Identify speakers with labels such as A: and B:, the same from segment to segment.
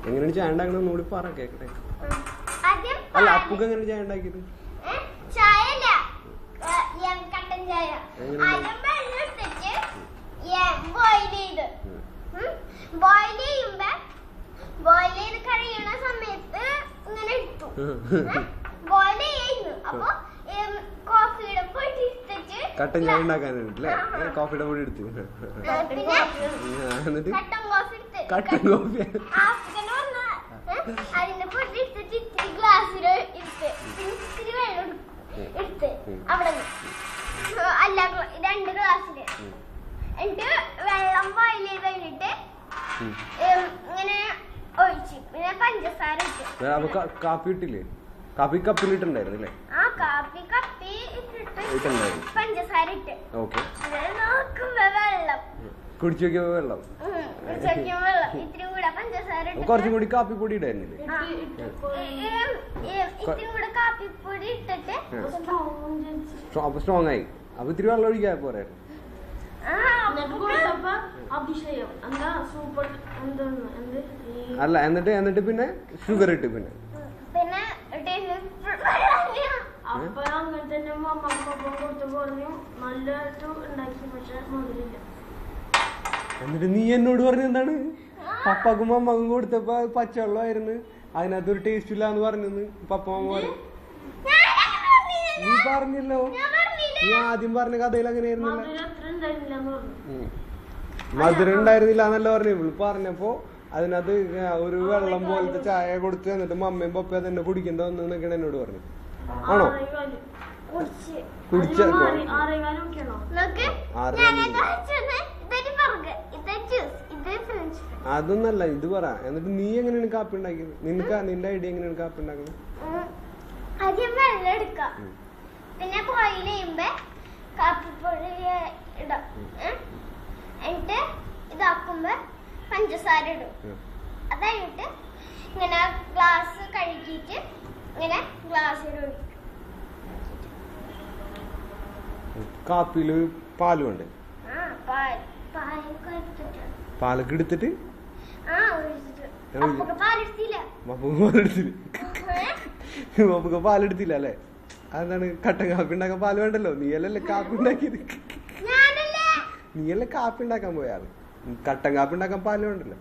A: എങ്ങനെയാണ് ചായ ഉണ്ടാക്കണെന്ന് കൂടി പറ കേക്കട്ടെ. അല്ല അപ്പുക്ക് എങ്ങനെ ചായ ഉണ്ടാക്കിയത്? കട്ടൻ ചായ ഉണ്ടാക്കാനല്ലേ കോഫിയുടെ പൊടി എടുത്ത് എന്നിട്ട് കട്ടൻ കോഫി
B: അതിന്റെ പൊടി എടുത്തിട്ട് ഇത്തിരി ഗ്ലാസ്സിൽ ഇത്തിരി വെള്ളം എടുത്ത് അവിടെ അല്ല 2 ഗ്ലാസ്സില് എന്നിട്ട് വെള്ളം ബോയിൽ ചെയ്ത് കഴിഞ്ഞിട്ട് ഇങ്ങനെ ഒഴിച്ച് പിന്നെ പഞ്ചസാര ഇട്ട്.
A: കാപ്പി ഇട്ടില്ലേ? കാപ്പി കപ്പിലിട്ടുണ്ടായിരുന്നില്ലേ?
B: ആ കാപ്പി കപ്പി ഇട്ടിട്ട് പഞ്ചസാര ഇട്ട്.
A: ഓക്കെ.
B: നോക്കുമ്പോ വെള്ളം
A: കുടിച്ചു നോക്കിയപ്പോ വെള്ളം
B: ഇത്തിരി കൂടെ പഞ്ചസാര
A: കുറച്ചും കൂടി കാപ്പിപ്പൊടി ഇടായിരുന്നില്ലേ?
B: ഇത്തിരി കൂടെ കാപ്പിപ്പൊടി ഇട്ടിട്ട്
A: അപ്പൊ സ്ട്രോങ് ആയി. അപ്പൊ ഇത്തിരി വെള്ളം ഒഴിക്കാൻ പോരായിരുന്നു. അല്ല എന്നിട്ട് പിന്നെ ഷുഗർ ഇട്ട് പിന്നെ എന്നിട്ട് നീ എന്നോട് പറഞ്ഞ എന്താണ്? പപ്പാക്കും അമ്മക്കും കൊടുത്തപ്പോ പച്ചവെള്ളമായിരുന്നു, അതിനകത്തൊരു ടേസ്റ്റ് ഇല്ല എന്ന് പറഞ്ഞെന്ന് പപ്പ അമ്മ പറഞ്ഞു. നീ പറഞ്ഞല്ലോ, നീ ആദ്യം പറഞ്ഞ കഥയിൽ അങ്ങനെയായിരുന്നില്ല. മധുരം ഉണ്ടായിരുന്നില്ല എന്നല്ല പറഞ്ഞു. ഇവള് പറഞ്ഞപ്പോ അതിനകത്ത് ഒരു വെള്ളം പോലത്തെ ചായ കൊടുത്തു. എന്നിട്ട് മമ്മയും പപ്പയും തന്നെ കുടിക്കണ്ട വന്നൊക്കെ എന്നോട് പറഞ്ഞു. ആണോ? കുടിച്ച അതൊന്നല്ല, ഇത് പറ. എന്നിട്ട് നീ എങ്ങനെയാണ് കാപ്പി ഉണ്ടാക്കിയത്? നിന്റെ ഐഡിയ എങ്ങനെയാണ് കാപ്പി ഉണ്ടാക്കുന്നത്?
B: ആദ്യം വെള്ളം എടുക്കാം, പിന്നെ ബോയിൽ ചെയ്യുമ്പോ കാപ്പിപ്പൊടി ഇടാം, എന്നിട്ട് ഇതാക്കുമ്പോ പഞ്ചസാര ഇടും. അതായിട്ട് ഇങ്ങനെ ഗ്ലാസ് കഴുകിയിട്ട് ഇങ്ങനെ ഗ്ലാസ്സിൽ ഒഴിക്കും.
A: കാപ്പിയില് പാല് വേണ്ടേ? പാലൊക്കെ എടുത്തിട്ട് പപ്പക്ക് പാലെടുത്തില്ല അല്ലേ? അതെന്താണ്? കട്ടൻ കാപ്പി ഉണ്ടാക്കാൻ പാല് വേണ്ടല്ലോ. നീയല്ലേ കാപ്പി ഉണ്ടാക്കിയത്? നീയല്ലേ കാപ്പി ഉണ്ടാക്കാൻ പോയാള്. കട്ടൻ കാപ്പി ഉണ്ടാക്കാൻ പാല് വേണ്ടല്ലോ.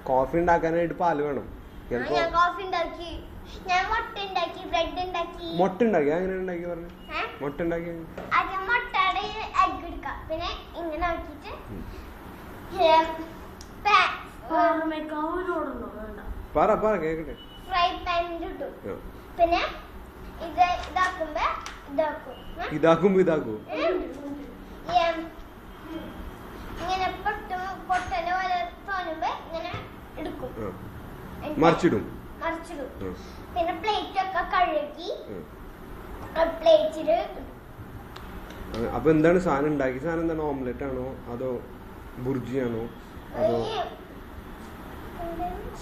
A: കോഫി ഉണ്ടാക്കാനായിട്ട് പാല് വേണം. മുട്ട ഉണ്ടാക്കി അങ്ങനെ ഉണ്ടാക്കി പറഞ്ഞു. മുട്ട ഉണ്ടാക്കി
B: പിന്നെ ഇങ്ങനെ ആക്കിട്ട്
A: പറ കേക്കട്ടെ.
B: ഫ്രൈ പാനിലിട്ടു. പിന്നെ
A: ഇതാക്കും
B: ഇങ്ങനെ പൊട്ടനെ പോലെ തോന്നുമ്പോ ഇങ്ങനെ എടുക്കും,
A: മറിച്ചിടും.
B: പിന്നെ പ്ലേറ്റ് ഒക്കെ കഴുകി പ്ലേറ്റില്.
A: അപ്പൊ എന്താണ് സാധനം ഉണ്ടാക്കി? സാധനം എന്താണ്? ഓംലെറ്റ് ആണോ അതോ ബുർജിയാണോ അതോ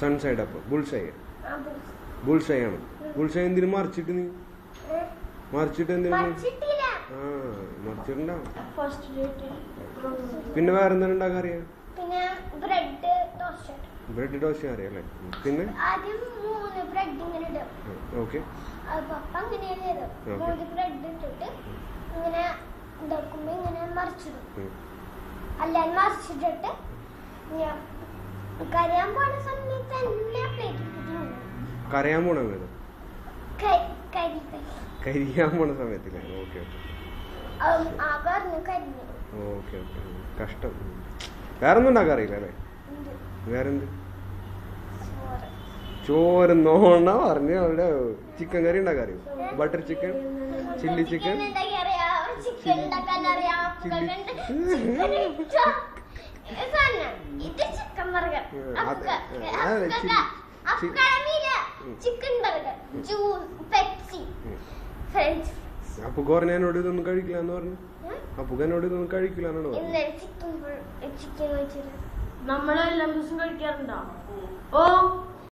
A: സൺസൈഡ്? അപ്പൊ ബുൾസൈ ആണോ? ബുൾസൈ എന്തിനു മറിച്ചിട്ട്? നീ മറിച്ചിട്ട് എന്തിനു? മറിച്ചിട്ടുണ്ടാവും. പിന്നെ വേറെന്താണ് ഉണ്ടാക്കാൻ അറിയാം? ബ്രെഡ് ടോസ്റ്റ് അറിയാം. പിന്നെ ഓക്കെ,
B: മറിച്ചിട്ടിട്ട് കരയാൻ പോണ സമയത്ത്
A: കരയാൻ പോണ കരിയാൻ പോണ സമയത്തില്ല. ഓക്കെ ഓക്കെ, കഷ്ടം. വേറൊന്നും ഉണ്ടാക്കാൻ അറിയില്ല അല്ലേ? വേറെന്ത്? ചോറ് നോണ പറഞ്ഞ അവിടെ ചിക്കൻ കറി ഉണ്ടാക്കാൻ അറിയും. ബട്ടർ ചിക്കൻ, ചില്ലി ചിക്കൻ, അപ്പൊ എന്നോട് ഇതൊന്നും കഴിക്കില്ല എന്ന് പറഞ്ഞു. അപ്പൊ എന്നോട് ഇതൊന്നും കഴിക്കില്ല എന്നാണ്
B: പറഞ്ഞത്.
C: നമ്മളെല്ലാം ദിവസം കഴിക്കാറുണ്ടോ? ഓ